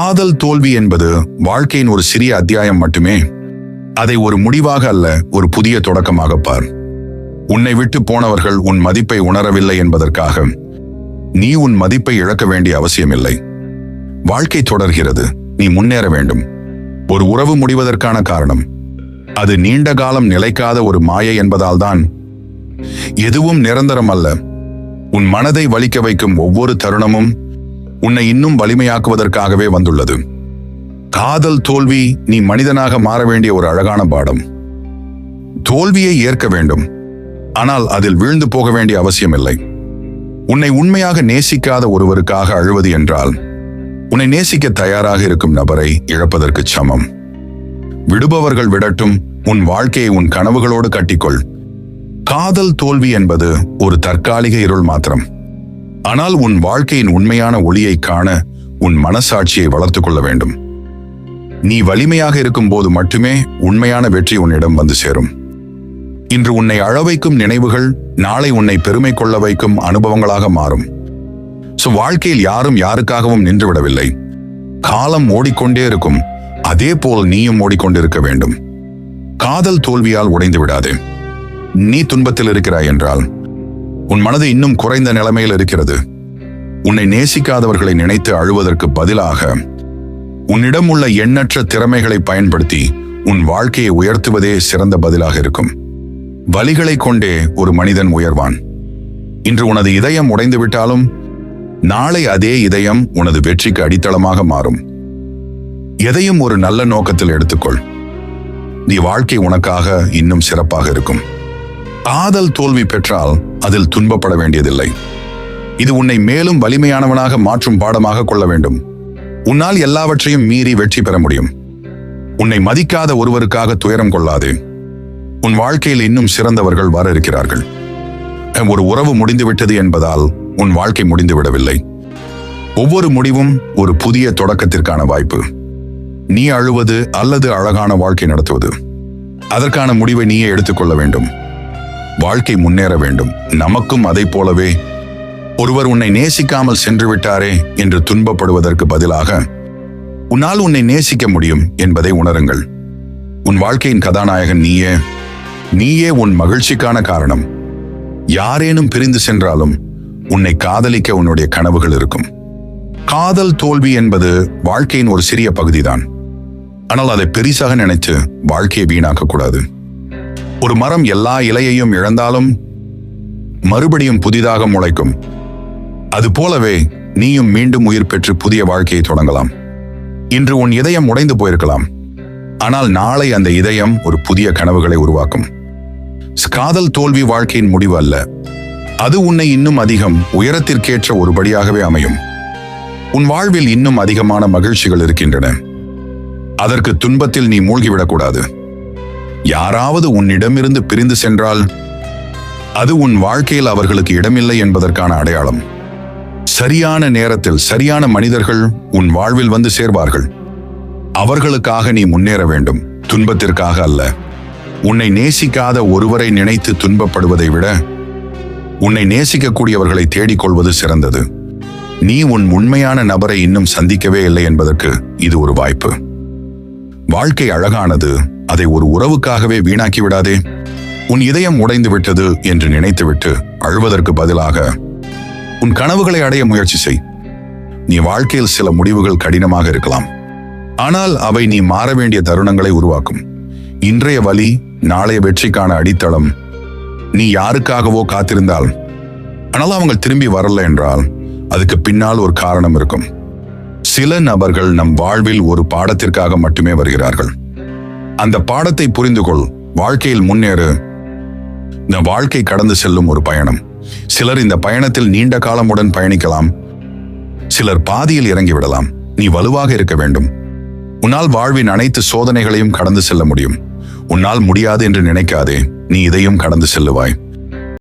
காதல் தோல்வி என்பது வாழ்க்கையின் ஒரு சிறிய அத்தியாயம் மட்டுமே. அதை ஒரு முடிவாக அல்ல, ஒரு புதிய தொடக்கமாக பார். உன்னை விட்டு போனவர்கள் உன் மதிப்பை உணரவில்லை என்பதற்காக நீ உன் மதிப்பை இழக்க வேண்டிய அவசியமில்லை. வாழ்க்கை தொடர்கிறது, நீ முன்னேற வேண்டும். ஒரு உறவு முடிவதற்கான காரணம் அது நீண்ட காலம் நிலைக்காத ஒரு மாயை என்பதால்தான். எதுவும் நிரந்தரம் அல்ல. உன் மனதை வலிக்க வைக்கும் ஒவ்வொரு தருணமும் உன்னை இன்னும் வலிமையாக்குவதற்காகவே வந்துள்ளது. காதல் தோல்வி நீ மனிதனாக மாற வேண்டிய ஒரு அழகான பாடம். தோல்வியை ஏற்க வேண்டும், ஆனால் அதில் வீழ்ந்து போக வேண்டிய அவசியமில்லை. உன்னை உண்மையாக நேசிக்காத ஒருவருக்காக அழுவது என்றால் உன்னை நேசிக்க தயாராக இருக்கும் நபரை இழப்பதற்கு சமம். விடுபவர்கள் விடட்டும், உன் வாழ்க்கையை உன் கனவுகளோடு கட்டிக்கொள். காதல் தோல்வி என்பது ஒரு தற்காலிக இருள் மாத்திரம். ஆனால் உன் வாழ்க்கையின் உண்மையான ஒளியை காண உன் மனசாட்சியை வளர்த்துக் கொள்ள வேண்டும். நீ வலிமையாக இருக்கும் போது மட்டுமே உண்மையான வெற்றி உன்னிடம் வந்து சேரும். இன்று உன்னை அழவைக்கும் நினைவுகள் நாளை உன்னை பெருமை கொள்ள வைக்கும் அனுபவங்களாக மாறும். வாழ்க்கையில் யாரும் யாருக்காகவும் நின்று விடவில்லை. காலம் ஓடிக்கொண்டே இருக்கும், அதே போல் நீயும் ஓடிக்கொண்டிருக்க வேண்டும். காதல் தோல்வியால் உடைந்து விடாதே. நீ துன்பத்தில் இருக்கிறாய் என்றால் உன் மனது இன்னும் குறைந்த நிலைமையில் இருக்கிறது. உன்னை நேசிக்காதவர்களை நினைத்து அழுவதற்கு பதிலாக உன்னிடம் உள்ள எண்ணற்ற திறமைகளை பயன்படுத்தி உன் வாழ்க்கையை உயர்த்துவதே சிறந்த பதிலாக இருக்கும். வலிகளை கொண்டே ஒரு மனிதன் உயர்வான். இன்று உனது இதயம் உடைந்து விட்டாலும் நாளை அதே இதயம் உனது வெற்றிக்கு அடித்தளமாக மாறும். எதையும் ஒரு நல்ல நோக்கத்தில் எடுத்துக்கொள். நீ வாழ்க்கை உனக்காக இன்னும் சிறப்பாக இருக்கும். காதல் தோல்வி பெற்றால் அதில் துன்பப்பட வேண்டியதில்லை. இது உன்னை மேலும் வலிமையானவனாக மாற்றும் பாடமாக கொள்ள வேண்டும். உன்னால் எல்லாவற்றையும் மீறி வெற்றி பெற முடியும். உன்னை மதிக்காத ஒருவருக்காக துயரம் கொள்ளாதே. உன் வாழ்க்கையில் இன்னும் சிறந்தவர்கள் வர இருக்கிறார்கள். ஒரு உறவு முடிந்துவிட்டது என்பதால் உன் வாழ்க்கை முடிந்து விடவில்லை. ஒவ்வொரு முடிவும் ஒரு புதிய தொடக்கத்திற்கான வாய்ப்பு. நீ அழுவது அல்லது அழகான வாழ்க்கை நடத்துவது, அதற்கான முடிவை நீயே எடுத்துக்கொள்ள வேண்டும். வாழ்க்கை முன்னேற வேண்டும். நமக்கும் அதை போலவே ஒருவர் உன்னை நேசிக்காமல் சென்று விட்டாரே என்று துன்பப்படுவதற்கு பதிலாக உன்னால் உன்னை நேசிக்க முடியும் என்பதை உணருங்கள். உன் வாழ்க்கையின் கதாநாயகன் நீயே. நீயே உன் மகிழ்ச்சிக்கான காரணம். யாரேனும் பிரிந்து சென்றாலும் உன்னை காதலிக்க உன்னுடைய கனவுகள் இருக்கும். காதல் தோல்வி என்பது வாழ்க்கையின் ஒரு சிறிய பகுதிதான். ஆனால் அதை பெரிசாக நினைத்து வாழ்க்கையை வீணாக்க கூடாது. ஒரு மரம் எல்லா இலையையும் இழந்தாலும் மறுபடியும் புதிதாக முளைக்கும். அது போலவே நீயும் மீண்டும் உயிர் பெற்று புதிய வாழ்க்கையை தொடங்கலாம். இன்று உன் இதயம் உடைந்து போயிருக்கலாம், ஆனால் நாளை அந்த இதயம் ஒரு புதிய கனவுகளை உருவாக்கும். காதல் தோல்வி வாழ்க்கையின் முடிவு அல்ல, அது உன்னை இன்னும் அதிகம் உயரத்திற்கேற்ற ஒரு படியாகவே அமையும். உன் வாழ்வில் இன்னும் அதிகமான மகிழ்ச்சிகள் இருக்கின்றன. அதற்கு துன்பத்தில் நீ மூழ்கிவிடக்கூடாது. யாராவது உன்னிடமிருந்து பிரிந்து சென்றால் அது உன் வாழ்க்கையில் அவர்களுக்கு இடமில்லை என்பதற்கான அடையாளம். சரியான நேரத்தில் சரியான மனிதர்கள் உன் வாழ்வில் வந்து சேர்வார்கள். அவர்களுக்காக நீ முன்னேற வேண்டும், துன்பத்திற்காக அல்ல. உன்னை நேசிக்காத ஒருவரை நினைத்து துன்பப்படுவதை விட உன்னை நேசிக்கக்கூடியவர்களை தேடிக்கொள்வது சிறந்தது. நீ உன் உண்மையான நபரை இன்னும் சந்திக்கவே இல்லை என்பதற்கு இது ஒரு வாய்ப்பு. வாழ்க்கை அழகானது, அதை ஒரு உறவுக்காகவே வீணாக்கி விடாதே. உன் இதயம் உடைந்து விட்டது என்று நினைத்துவிட்டு அழுவதற்கு பதிலாக உன் கனவுகளை அடைய முயற்சி செய். நீ வாழ்க்கையில் சில முடிவுகள் கடினமாக இருக்கலாம், ஆனால் அவை நீ மாற வேண்டிய தருணங்களை உருவாக்கும். இன்றைய வலி நாளைய வெற்றிக்கான அடித்தளம். நீ யாருக்காகவோ காத்திருந்தால் ஆனால் அவங்க திரும்பி வரல என்றால் அதுக்கு பின்னால் ஒரு காரணம் இருக்கும். சில நபர்கள் நம் வாழ்வில் ஒரு பாடத்திற்காக மட்டுமே வருகிறார்கள். அந்த பாடத்தை புரிந்து கொள். வாழ்க்கையில் முன்னேறு. இந்த வாழ்க்கை கடந்து செல்லும் ஒரு பயணம். சிலர் இந்த பயணத்தில் நீண்ட காலமுடன் பயணிக்கலாம், சிலர் பாதியில் இறங்கிவிடலாம். நீ வலுவாக இருக்க வேண்டும். உன்னால் வாழ்வின் அனைத்து சோதனைகளையும் கடந்து செல்ல முடியும். உன்னால் முடியாது என்று நினைக்காதே, நீ இதையும் கடந்து செல்லுவாய்.